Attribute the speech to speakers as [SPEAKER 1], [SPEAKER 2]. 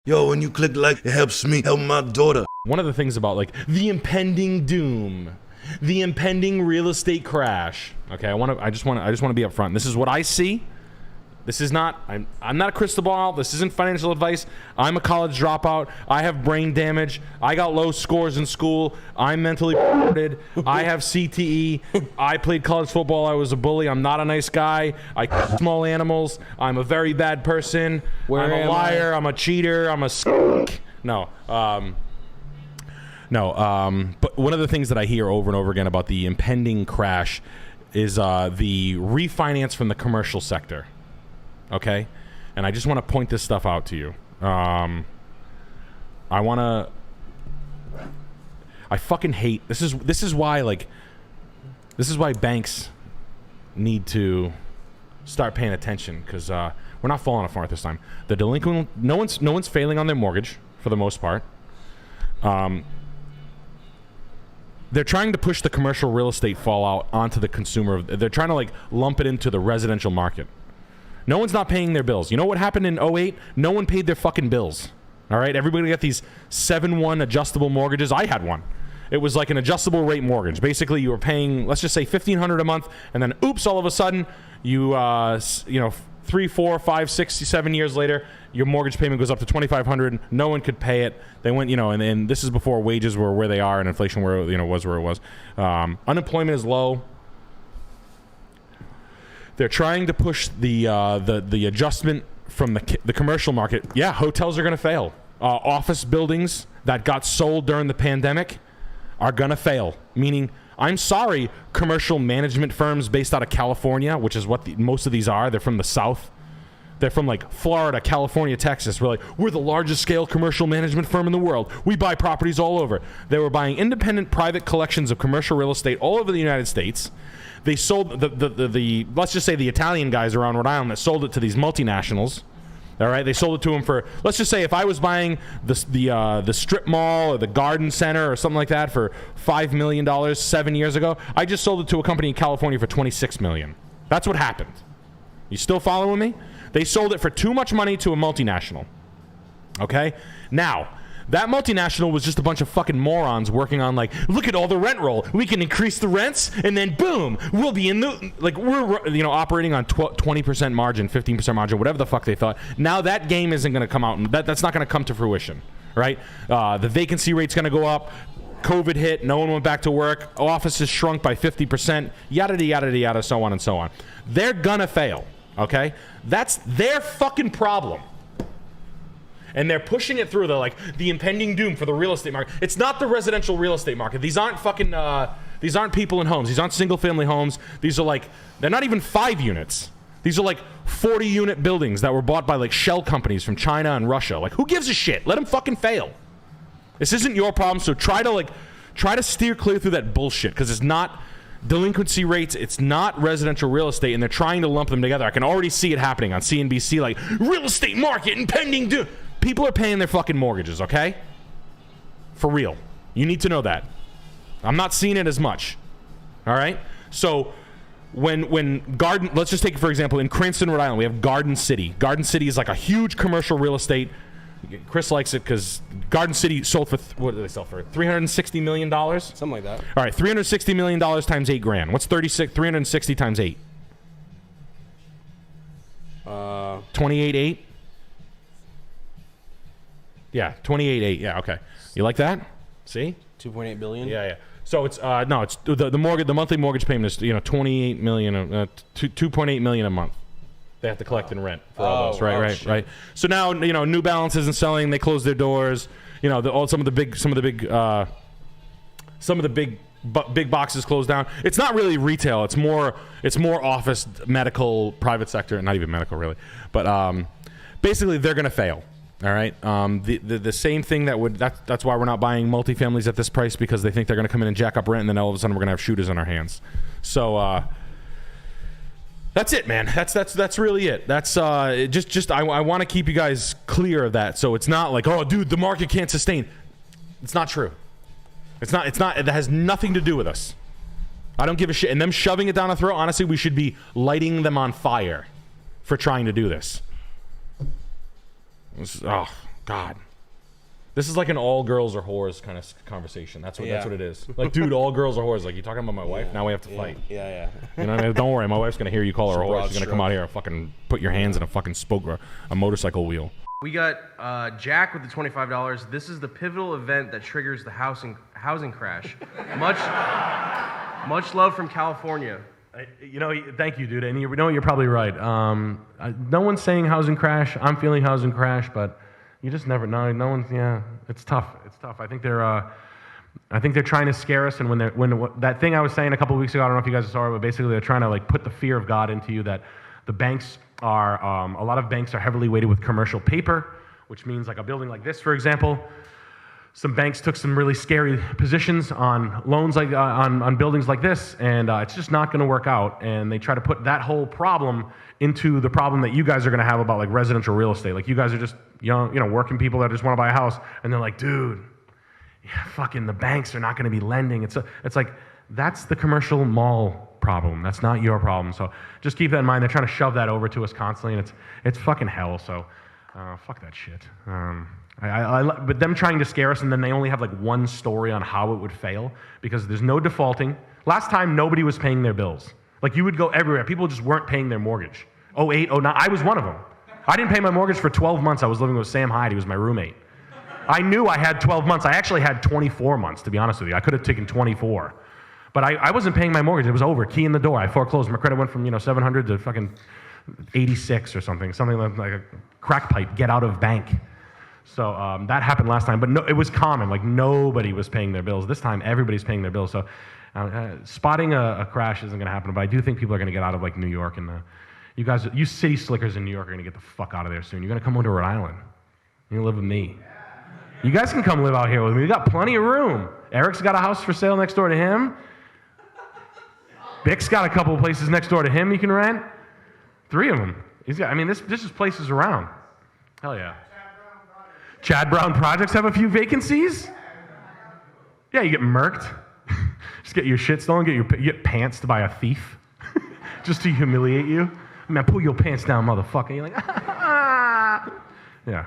[SPEAKER 1] Yo, when you click like, it helps me help my daughter.
[SPEAKER 2] One of the things about like the impending doom, the impending real estate crash. Okay, I just want to be upfront. This is what I see. This is not, I'm not a crystal ball. This isn't financial advice. I'm a college dropout. I have brain damage. I got low scores in school. I'm mentally retarded. I have CTE. I played college football. I was a bully. I'm not a nice guy. I kill small animals. I'm a very bad person. I'm a liar. I'm a cheater. I'm a no. But one of the things that I hear over and over again about the impending crash is the refinance from the commercial sector. Okay, and I just want to point this stuff out to you. I fucking hate this is why banks need to start paying attention, because we're not falling apart this time. The delinquent, no one's failing on their mortgage for the most part. They're trying to push the commercial real estate fallout onto the consumer. They're trying to like lump it into the residential market. No one's not paying their bills. You know what happened in 08? No one paid their fucking bills. All right? Everybody got these 7-1 adjustable mortgages. I had one. It was like an adjustable rate mortgage. Basically, you were paying, let's just say $1,500 a month, and then oops, all of a sudden, you know, 3, 4, 5, 6, 7 years later, your mortgage payment goes up to $2,500. No one could pay it. They went, you know, and this is before wages were where they are and inflation where, you know, was where it was. Unemployment is low. They're trying to push the adjustment from the commercial market. Yeah, hotels are going to fail. Office buildings that got sold during the pandemic are going to fail. Meaning, I'm sorry, commercial management firms based out of California, which is what most of these are. They're from the South. They're from like Florida, California, Texas. We're the largest scale commercial management firm in the world. We buy properties all over. They were buying independent private collections of commercial real estate all over the United States. They sold the let's just say the Italian guys around Rhode Island that sold it to these multinationals. All right, they sold it to them for, let's just say if I was buying the strip mall or the garden center or something like that for $5 million 7 years ago, I just sold it to a company in California for $26 million. That's what happened. You still following me? They sold it for too much money to a multinational. Okay? Now, that multinational was just a bunch of fucking morons working on like, look at all the rent roll. We can increase the rents, and then boom, we'll be in the, like, we're, you know, operating on 20% margin, 15% margin, whatever the fuck they thought. Now that game isn't going to come out, and that's not going to come to fruition, right? The vacancy rate's going to go up. COVID hit. No one went back to work. Offices shrunk by 50%. Yada, yada, yada, so on and so on. They're going to fail, okay? That's their fucking problem. And they're pushing it through. They're like, the impending doom for the real estate market. It's not the residential real estate market. These aren't fucking, these aren't people in homes. These aren't single family homes. These are like, they're not even 5 units. These are like 40 unit buildings that were bought by like shell companies from China and Russia. Like, who gives a shit? Let them fucking fail. This isn't your problem. So try to steer clear through that bullshit, because it's not delinquency rates. It's not residential real estate, and they're trying to lump them together. I can already see it happening on CNBC, like real estate market impending doom. People are paying their fucking mortgages, okay? For real. You need to know that. I'm not seeing it as much. All right? So when Garden, let's just take, for example, in Cranston, Rhode Island, we have Garden City. Garden City is like a huge commercial real estate. Chris likes it because Garden City sold for, what did they sell for? $360 million?
[SPEAKER 3] Something like that.
[SPEAKER 2] All right, $360 million times 8 grand. What's 360 times 8? 28.8? Yeah, 28.8. Yeah, okay. You like that? See?
[SPEAKER 3] 2.8 billion.
[SPEAKER 2] Yeah. So it's no, it's the mortgage. The monthly mortgage payment is 28 million, 2.8 million a month. They have to collect in rent for all those, right. So now New Balance isn't selling. They closed their doors. Some of the big boxes closed down. It's not really retail. It's more office, medical, private sector. Not even medical really, but basically they're gonna fail. All right. The same thing that's why we're not buying multifamilies at this price, because they think they're going to come in and jack up rent, and then all of a sudden we're going to have shooters on our hands. So that's it, man. That's really it. That's I want to keep you guys clear of that. So it's not like, oh, dude, the market can't sustain. It's not true. It's not. It has nothing to do with us. I don't give a shit. And them shoving it down our throat. Honestly, we should be lighting them on fire for trying to do this. God. This is like an all girls are whores kind of conversation. That's what it is. Like, dude, all girls are whores. Like, you talking about my wife? Now we have to fight.
[SPEAKER 3] Yeah.
[SPEAKER 2] You know what I mean? Don't worry, my wife's gonna hear you call her a whore. She's gonna come out here and fucking put your hands in a fucking a motorcycle wheel.
[SPEAKER 4] We got Jack with the $25. This is the pivotal event that triggers the housing crash. Much love from California.
[SPEAKER 5] Thank you, dude. And you're probably right. No one's saying housing crash. I'm feeling housing crash, but you just never know. No one's. Yeah, it's tough. It's tough. I think they're trying to scare us. And when that thing I was saying a couple of weeks ago, I don't know if you guys saw it, but basically they're trying to like put the fear of God into you that the banks are a lot of banks are heavily weighted with commercial paper, which means like a building like this, for example. Some banks took some really scary positions on loans like on buildings like this, and it's just not going to work out. And they try to put that whole problem into the problem that you guys are going to have about like residential real estate. Like you guys are just young, working people that just want to buy a house, and they're like, dude, fucking the banks are not going to be lending. It's like that's the commercial mall problem. That's not your problem. So just keep that in mind. They're trying to shove that over to us constantly, and it's fucking hell. So fuck that shit. But them trying to scare us, and then they only have like one story on how it would fail because there's no defaulting. Last time, nobody was paying their bills. Like you would go everywhere. People just weren't paying their mortgage. 08, 09, I was one of them. I didn't pay my mortgage for 12 months. I was living with Sam Hyde. He was my roommate. I knew I had 12 months. I actually had 24 months, to be honest with you. I could have taken 24. But I wasn't paying my mortgage. It was over. Key in the door. I foreclosed. My credit went from 700 to fucking 86 or something. Something like a crack pipe. Get out of bank. So that happened last time. But no, it was common. Like nobody was paying their bills. This time, everybody's paying their bills. So spotting a crash isn't going to happen. But I do think people are going to get out of like New York. And you city slickers in New York are going to get the fuck out of there soon. You're going to come over to Rhode Island. You're going to live with me. You guys can come live out here with me. We got plenty of room. Eric's got a house for sale next door to him. Bick's got a couple of places next door to him you can rent. 3 of them. This is places around. Hell yeah. Chad Brown Projects have a few vacancies? Yeah, you get murked. Just get your shit stolen, you get pantsed by a thief. Just to humiliate you. Man, pull your pants down, motherfucker. You're like, ah. Yeah.